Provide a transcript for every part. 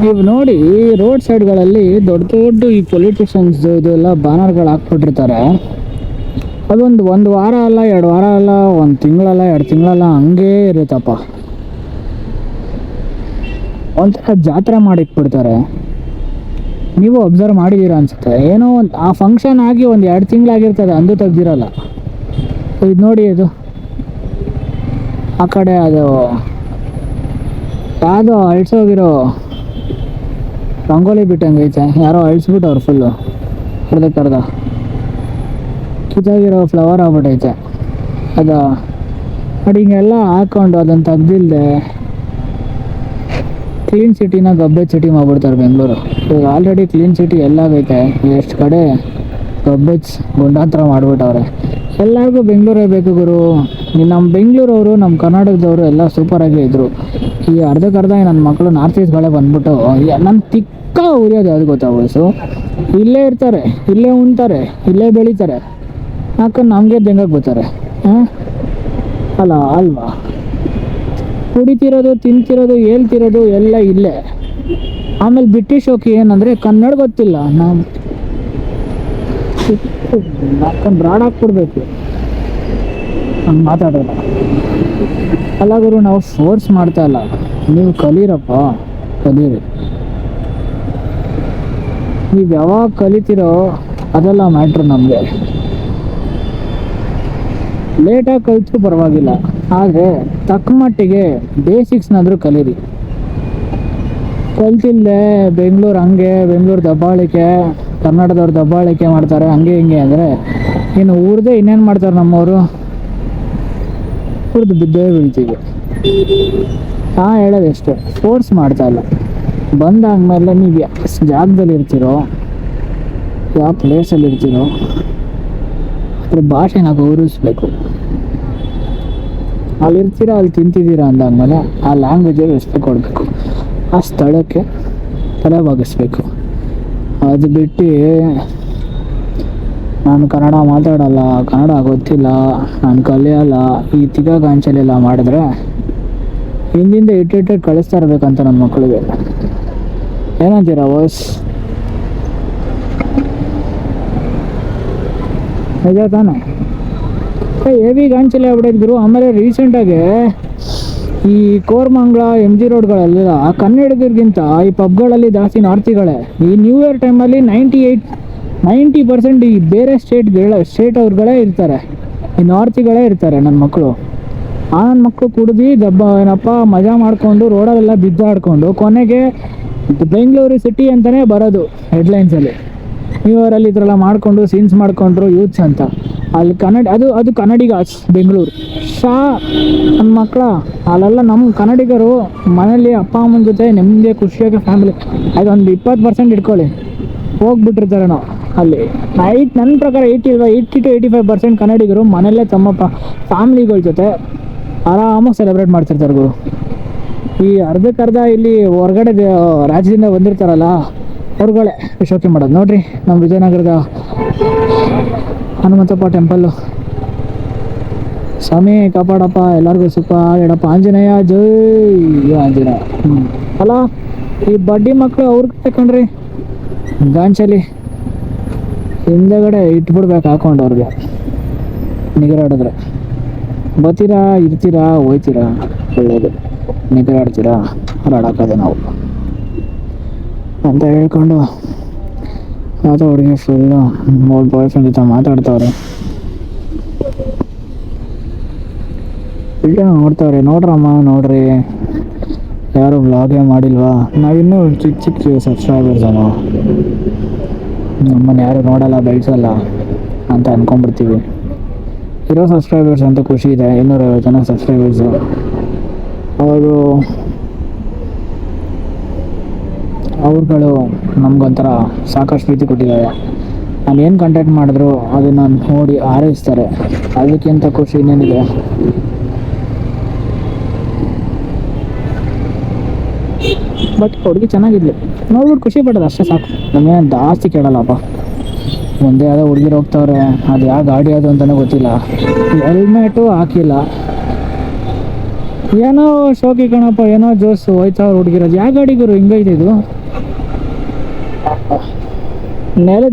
ನೀವು ನೋಡಿ ರೋಡ್ ಸೈಡ್ಗಳಲ್ಲಿ ದೊಡ್ಡ ದೊಡ್ಡ ಈ ಪೊಲಿಟಿಷಿಯನ್ಸ್ ಇದೆಲ್ಲ ಬ್ಯಾನರ್ಗಳು ಹಾಕ್ಬಿಟ್ಟಿರ್ತಾರೆ. ಒಂದು ವಾರ ಅಲ್ಲ, 2 ವಾರ ಅಲ್ಲ, 1 ತಿಂಗಳಲ್ಲ, 2 ತಿಂಗಳಲ್ಲ, ಹಂಗೇ ಇರುತ್ತಪ್ಪ. ಒಂಥರ ಜಾತ್ರೆ ಮಾಡಿಟ್ಬಿಡ್ತಾರೆ. ನೀವು ಅಬ್ಸರ್ವ್ ಮಾಡಿದ್ದೀರಾ ಅನ್ಸುತ್ತೆ. ಏನೋ ಒಂದು ಆ ಫಂಕ್ಷನ್ ಆಗಿ 1-2 ತಿಂಗಳಾಗಿರ್ತದೆ, ಅಂದು ತೆಗ್ದಿರಲ್ಲ. ಇದು ನೋಡಿ, ಇದು ಆ ಕಡೆ ಅದು ಯಾವುದೋ ಅಳಿಸೋಗಿರೋ ರಂಗೋಲಿ ಬಿಟ್ಟಂಗೆ ಐತೆ. ಯಾರೋ ಅಳಿಸ್ಬಿಟ್ಟವ್ರು ಫುಲ್ಲು ಅರ್ಧ ಕಿತ್ತಾಗಿರೋ ಫ್ಲವರ್ ಆಗ್ಬಿಟ್ಟೈತೆ. ಅದು ನೋಡಿ, ಹಿಂಗೆಲ್ಲ ಹಾಕ್ಕೊಂಡು ಅದನ್ನು ತೆಗ್ದಿಲ್ದೆ ಕ್ಲೀನ್ ಸಿಟಿನ ಗಬ್ಬೆ ಸಿಟಿ ಮಾಡ್ಬಿಡ್ತಾರೆ ಬೆಂಗಳೂರು. ಇವಾಗ ಆಲ್ರೆಡಿ ಕ್ಲೀನ್ ಸಿಟಿ ಎಲ್ಲಾಗೈತೆ, ಎಷ್ಟು ಕಡೆ ಗಬ್ಬೆಚ್ ಗುಂಡಾಂತರ ಮಾಡಿಬಿಟ್ಟವ್ರೆ. ಎಲ್ಲರಿಗೂ ಬೆಂಗಳೂರೇ ಬೇಕು ಗುರು. ನಮ್ಮ ಬೆಂಗಳೂರವರು, ನಮ್ಮ ಕರ್ನಾಟಕದವರು ಎಲ್ಲ ಸೂಪರಾಗಿ ಇದ್ದರು. ಈ ಅರ್ಧಕ್ಕರ್ಧ ನನ್ನ ಮಕ್ಕಳು ನಾರ್ತ್ ಈಸ್ಟ್ಗಳೇ ಬಂದ್ಬಿಟ್ಟು ನನ್ನ ತಿಕ್ಕ ಉರಿಯೋದು ಯಾವ್ದು ಗೊತ್ತಾ ವಯಸ್ಸು. ಇಲ್ಲೇ ಇರ್ತಾರೆ, ಇಲ್ಲೇ ಉಣ್ತಾರೆ, ಇಲ್ಲೇ ಬೆಳೀತಾರೆ, ಹಾಕೊಂಡು ನಮಗೆ ಬೆಂಗಾಗ ಬರ್ತಾರೆ. ಹಾಂ ಅಲ್ವಾ? ಕುಡಿತಿರೋದು, ತಿಂತಿರೋದು, ಹೇಳ್ತಿರೋದು ಎಲ್ಲ ಇಲ್ಲೇ. ಆಮೇಲೆ ಬ್ರಿಟಿಷ್ ಹೋಗಿ ಏನಂದರೆ ಕನ್ನಡ ಗೊತ್ತಿಲ್ಲ, ನಾವು ಹಾಕೊಂಡು ಬ್ರಾಡ್ ಹಾಕ್ಬಿಡ್ಬೇಕು ಹಂಗೆ ಮಾತಾಡೋಲ್ಲ. ಅಲ್ಲ ಗುರು, ನಾವು ಫೋರ್ಸ್ ಮಾಡ್ತಾ ಇಲ್ಲ, ನೀವು ಕಲೀರಪ್ಪ, ಕಲೀರಿ. ನೀವು ಯಾವಾಗ ಕಲಿತೀರೋ ಅದೆಲ್ಲ ಮ್ಯಾಟ್ರು ನಮಗೆ. ಲೇಟಾಗಿ ಕಲಿತ್ರೂ ಪರವಾಗಿಲ್ಲ, ಆದರೆ ತಕ್ಕ ಮಟ್ಟಿಗೆ ಬೇಸಿಕ್ಸ್ನಾದರೂ ಕಲೀರಿ. ಕಲ್ತಿಲ್ಲದೆ ಬೆಂಗಳೂರು ಹಂಗೆ, ಬೆಂಗಳೂರು ದಬ್ಬಾಳಿಕೆ, ಕನ್ನಡದವ್ರು ದಬ್ಬಾಳಿಕೆ ಮಾಡ್ತಾರೆ ಹಂಗೆ ಹಿಂಗೆ ಅಂದರೆ ಇನ್ನು ಊರದೇ ಇನ್ನೇನು ಮಾಡ್ತಾರೆ ನಮ್ಮವರು? ಊರ್ದು ಬಿದ್ದೇ ಬೀಳ್ತೀವಿ. ಹೇಳೋದೆಷ್ಟು, ಫೋರ್ಸ್ ಮಾಡ್ತಾ ಇಲ್ಲ. ಬಂದಾದ್ಮೇಲೆ ನೀವು ಯಾವ ಜಾಗದಲ್ಲಿ ಇರ್ತೀರೋ, ಯಾವ ಪ್ಲೇಸಲ್ಲಿ ಇರ್ತೀರೋ ಅದ್ರ ಭಾಷೆನ ಗೌರವಿಸ್ಬೇಕು. ಅಲ್ಲಿರ್ತೀರಾ, ಅಲ್ಲಿ ತಿಂತಿದ್ದೀರಾ ಅಂದಾದ್ಮೇಲೆ ಆ ಲ್ಯಾಂಗ್ವೇಜಿಗೆ ರೆಸ್ಪೆಕ್ಟ್ ಕೊಡಬೇಕು, ಆ ಸ್ಥಳಕ್ಕೆ ತಲೆ ಬಾಗಿಸ್ಬೇಕು. ಅದು ಬಿಟ್ಟು ನಾನು ಕನ್ನಡ ಮಾತಾಡಲ್ಲ, ಕನ್ನಡ ಗೊತ್ತಿಲ್ಲ, ನಾನು ಕಲಿಯಲ್ಲ, ಈ ತಿಗಾಗಾಂಚಲೆಲ್ಲ ಮಾಡಿದ್ರೆ ಹಿಂದಿಂದ ಇಟ್ಟಿಟ್ಟು ಕಳಿಸ್ತಾ ಇರ್ಬೇಕಂತ ನನ್ನ ಮಕ್ಕಳಿಗೆ. ಏನಂತೀರಾ ವಾಯ್ಸ್? ನಿಜ ತಾನೆ? ಹೆವಿ ಗಾಂಚಲಿ ಆಗ್ಬಿಟ್ಟಿದ್ರು. ಆಮೇಲೆ ರೀಸೆಂಟಾಗಿ ಈ ಕೋರಮಂಗ್ಲ MG ರೋಡ್ಗಳೆಲ್ಲ ಕನ್ನಡಿಗರಿಗಿಂತ ಈ ಪಬ್ಗಳಲ್ಲಿ ಜಾಸ್ತಿ ನಾರ್ತಿಗಳೇ. ಈ ನ್ಯೂ ಇಯರ್ ಟೈಮಲ್ಲಿ 90% ಈ ಬೇರೆ ಸ್ಟೇಟ್ ಅವ್ರುಗಳೇ ಇರ್ತಾರೆ, ಈ ನಾರ್ತಿಗಳೇ ಇರ್ತಾರೆ ನನ್ನ ಮಕ್ಕಳು. ನನ್ನ ಮಕ್ಕಳು ಕುಡ್ದು ಏನಪ್ಪ ಮಜಾ ಮಾಡಿಕೊಂಡು ರೋಡಲ್ಲೆಲ್ಲ ಬಿದ್ದಾಡ್ಕೊಂಡು ಕೊನೆಗೆ ಬೆಂಗಳೂರು ಸಿಟಿ ಅಂತಲೇ ಬರೋದು ಹೆಡ್ಲೈನ್ಸಲ್ಲಿ. ನ್ಯೂ ಇಯರಲ್ಲಿ ಈ ಥರ ಎಲ್ಲ ಮಾಡಿಕೊಂಡು ಸೀನ್ಸ್ ಮಾಡಿಕೊಂಡ್ರು ಯೂತ್ಸ್ ಅಂತ. ಅಲ್ಲಿ ಅದು ಕನ್ನಡಿಗ ಬೆಂಗಳೂರು ನನ್ನ ಮಕ್ಕಳ. ಅಲ್ಲೆಲ್ಲ ನಮ್ಮ ಕನ್ನಡಿಗರು ಮನೇಲಿ ಅಪ್ಪ ಅಮ್ಮನ ಜೊತೆ ನೆಮ್ಮದಿ ಖುಷಿಯಾಗಿ ಫ್ಯಾಮಿಲಿ ಅದೊಂದು 20% ಇಟ್ಕೊಳ್ಳಿ ಹೋಗ್ಬಿಟ್ಟಿರ್ತಾರೆ. ನಾವು ಅಲ್ಲಿ ನನ್ನ ಪ್ರಕಾರ 80-85% ಕನ್ನಡಿಗರು ಮನೆಯಲ್ಲೇ ತಮ್ಮ ಫ್ಯಾಮ್ಲಿಗಳ ಜೊತೆ ಆರಾಮಾಗಿ ಸೆಲೆಬ್ರೇಟ್ ಮಾಡ್ತಿರ್ತಾರೆ ಗುರು. ಈ ಅರ್ಧಕ್ಕರ್ಧ ಇಲ್ಲಿ ಹೊರಗಡೆ ರಾಜ್ಯದಿಂದ ಬಂದಿರ್ತಾರಲ್ಲ ಅವ್ರುಗಳೇ ಶೋಕಿ ಮಾಡೋದು ನೋಡ್ರಿ. ನಮ್ಮ ವಿಜಯನಗರದ ಹನುಮಂತಪ್ಪ ಟೆಂಪಲ್ಲು. ಸ್ವಾಮಿ ಕಾಪಾಡಪ್ಪ, ಎಲ್ಲರಿಗೂ ಸುಖ ಹೇಳಪ್ಪ. ಆಂಜನೇಯ ಜೈ ಆಂಜನೇಯ. ಅಲ್ಲ ಈ ಬಡ್ಡಿ ಮಕ್ಕಳು ಅವ್ರಿಗೆ ತಕೊಂಡ್ರಿ ಗಾಂಚಲಿ ಹಿಂದೆಗಡೆ ಇಟ್ಬಿಡ್ಬೇಕು ಹಾಕೊಂಡು ಅವ್ರಿಗೆ ನಿಗರಾಡಿದ್ರೆ. ಬರ್ತೀರಾ, ಇರ್ತೀರಾ, ಹೋಯ್ತೀರಾ, ಒಳ್ಳೇದು. ನಿಗರಾಡ್ತೀರಾ, ಹಾರಾಡೋಕ್ಕದೆ ನಾವು ಅಂತ ಹೇಳ್ಕೊಂಡು ಯಾವುದೋ ಹುಡುಗಿ ಫುಲ್ಲು ಬಾಯ್ ಫ್ರೆಂಡ್ ಜೊತೆ ಮಾತಾಡ್ತವ್ರೆ. ವಿಡಿಯೋ ನೋಡ್ತಾವ್ರೆ. ನೋಡ್ರಮ್ಮ ನೋಡ್ರಿ, ಯಾರು ವ್ಲಾಗೇ ಮಾಡಿಲ್ವಾ? ನಾವಿನ್ನೂ ಚಿಕ್ಕ ಸಬ್ಸ್ಕ್ರೈಬರ್ಸ್ ನಮ್ಮನ್ನು ಯಾರು ನೋಡಲ್ಲ, ಬೆಳೆಸಲ್ಲ ಅಂತ ಅಂದ್ಕೊಂಡ್ಬಿಡ್ತೀವಿ. ಇರೋ ಸಬ್ಸ್ಕ್ರೈಬರ್ಸ್ ಅಂತ ಖುಷಿ ಇದೆ, 250 ಜನ ಸಬ್ಸ್ಕ್ರೈಬರ್ಸು. ಅವ್ರುಗಳು ನಮ್ಗೊಂಥರ ಸಾಕಷ್ಟು ಪ್ರೀತಿ ಕೊಟ್ಟಿದ್ದಾರೆ. ನಾನು ಏನು ಕಂಟೆಂಟ್ ಮಾಡಿದ್ರು ಅದನ್ನು ನೋಡಿ ಹಾರೈಸ್ತಾರೆ. ಅದಕ್ಕಿಂತ ಖುಷಿ ಇನ್ನೇನಿದೆ? ಬಟ್ ಹುಡುಗಿ ಚೆನ್ನಾಗಿದ್ಲು, ನೋಡ್ಬಿಟ್ಟು ಖುಷಿ ಪಡೋದು ಅಷ್ಟೇ ಸಾಕು. ನಮಗೇನು ಜಾಸ್ತಿ ಕೇಳಲ್ಲಪ್ಪ. ಮುಂದೆ ಯಾವುದೋ ಹುಡುಗಿರು ಹೋಗ್ತವ್ರೆ, ಅದು ಯಾವ ಗಾಡಿ ಅದು ಅಂತಲೇ ಗೊತ್ತಿಲ್ಲ, ಹೆಲ್ಮೆಟು ಹಾಕಿಲ್ಲ, ಏನೋ ಶೋಕಿ ಕಣಪ್ಪ, ಏನೋ ಜೋಸು ಹೋಯ್ತಾವ್ರು ಹುಡುಗಿರೋದು. ಯಾವ ಗಾಡಿಗರು ಹಿಂಗೈತೆ ಇದು?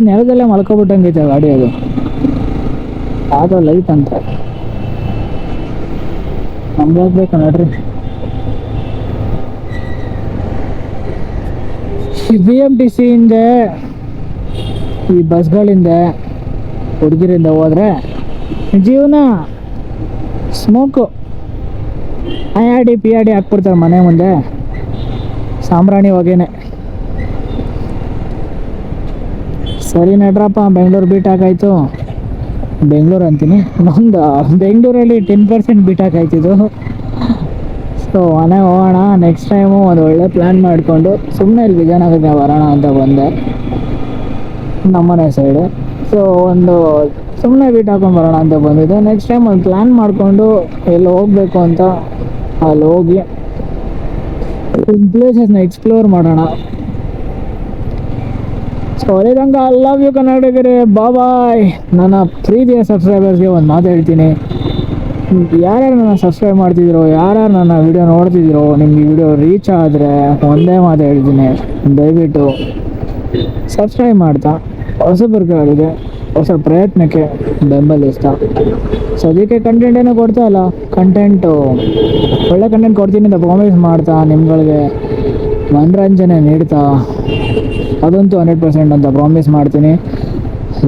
ನೆಲದಲ್ಲೇ ಮಲ್ಕೊಬಿಟ್ಟಂಗೈತೆ ಗಾಡಿ ಅದು. ಯಾವುದೋ ಲೈಟ್ ಅಂತ ನಮ್ಗೆ ಆಗ್ಬೇಕು ನೋಡ್ರಿ. ಈ BMTC ಹಿಂದೆ ಈ ಬಸ್ಗಳಿಂದ ಹುಡುಗಿರಿಂದ ಹೋದ್ರೆ ಜೀವನ ಸ್ಮೋಕು PRD ಹಾಕ್ಬಿಡ್ತಾರೆ ಮನೆ ಮುಂದೆ, ಸಾಂಬ್ರಾಣಿ ಹೊಗೆನೆ. ಸರಿ ನಡ್ರಪ್ಪ, ಬೆಂಗಳೂರು ಬೀಟ್ ಹಾಕಾಯ್ತು. ಬೆಂಗಳೂರು ಅಂತೀನಿ, ನಮ್ದು ಬೆಂಗಳೂರಲ್ಲಿ 10% ಬೀಟ್ ಹಾಕಾಯ್ತಿದ್ದು. ಸೊ ಮನೆ ಹೋಗೋಣ ನೆಕ್ಸ್ಟ್ ಟೈಮು. ಒಂದು ಒಳ್ಳೆ ಪ್ಲ್ಯಾನ್ ಮಾಡಿಕೊಂಡು ಸುಮ್ಮನೆ ಇಲ್ಲಿ ವಿಜಯನಗರಕ್ಕೆ ಬರೋಣ ಅಂತ ಬಂದೆ, ನಮ್ಮನೆ ಸೈಡು. ಸೊ ಒಂದು ಸುಮ್ಮನೆ ಬೀಟ್ ಹಾಕೊಂಡು ಬರೋಣ ಅಂತ ಬಂದಿದ್ದೆ. ನೆಕ್ಸ್ಟ್ ಟೈಮ್ ಒಂದು ಪ್ಲ್ಯಾನ್ ಮಾಡಿಕೊಂಡು ಎಲ್ಲಿ ಹೋಗಬೇಕು ಅಂತ ಅಲ್ಲಿ ಹೋಗಿ ಪ್ಲೇಸಸ್ನ ಎಕ್ಸ್ಪ್ಲೋರ್ ಮಾಡೋಣ. ಸೊ ಅಲ್ಲಿದಂಗ ಐ ಲವ್ ಯು ಕನ್ನಡಿಗರೇ, ಬಾಯ್. ನನ್ನ ಪ್ರೀತಿಯ ಸಬ್ಸ್ಕ್ರೈಬರ್ಸ್ಗೆ ಒಂದು ಮಾತು ಹೇಳ್ತೀನಿ. ಯಾರ್ಯಾರು ನನ್ನ ಸಬ್ಸ್ಕ್ರೈಬ್ ಮಾಡ್ತಿದ್ರು, ಯಾರ್ಯಾರು ನನ್ನ ವಿಡಿಯೋ ನೋಡ್ತಿದ್ರು, ನಿಮ್ಗೆ ಈ ವಿಡಿಯೋ ರೀಚ್ ಆದರೆ ಒಂದೇ ಮಾತು ಹೇಳ್ತೀನಿ, ದಯವಿಟ್ಟು ಸಬ್ಸ್ಕ್ರೈಬ್ ಮಾಡ್ತಾ ಹೊಸಬರಿಗೆ ಹೊಸ ಪ್ರಯತ್ನಕ್ಕೆ ಬೆಂಬಲಿಸ್ತಾ. ಸದ್ಯಕ್ಕೆ ಕಂಟೆಂಟ್ ಏನೋ ಕೊಡ್ತಾ ಇಲ್ಲ, ಒಳ್ಳೆ ಕಂಟೆಂಟ್ ಕೊಡ್ತೀನಿ ಅಂತ ಪ್ರಾಮಿಸ್ ಮಾಡ್ತಾ, ನಿಮ್ಗಳಿಗೆ ಮನರಂಜನೆ ನೀಡ್ತಾ, ಅದಂತೂ 100% ಅಂತ ಪ್ರಾಮಿಸ್ ಮಾಡ್ತೀನಿ.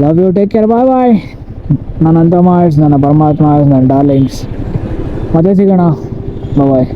ಲವ್ ಯು, ಟೇಕ್ ಕೇರ್, ಬಾಯ್. ನನ್ನ ಅಂತ ನನ್ನ ಪರಮಾತ್ಮ, ನನ್ನ ಡಾರ್ಲಿಂಗ್ಸ್. ಮತ್ತೆ ಸಿಗೋಣ, ಬಾಯ್.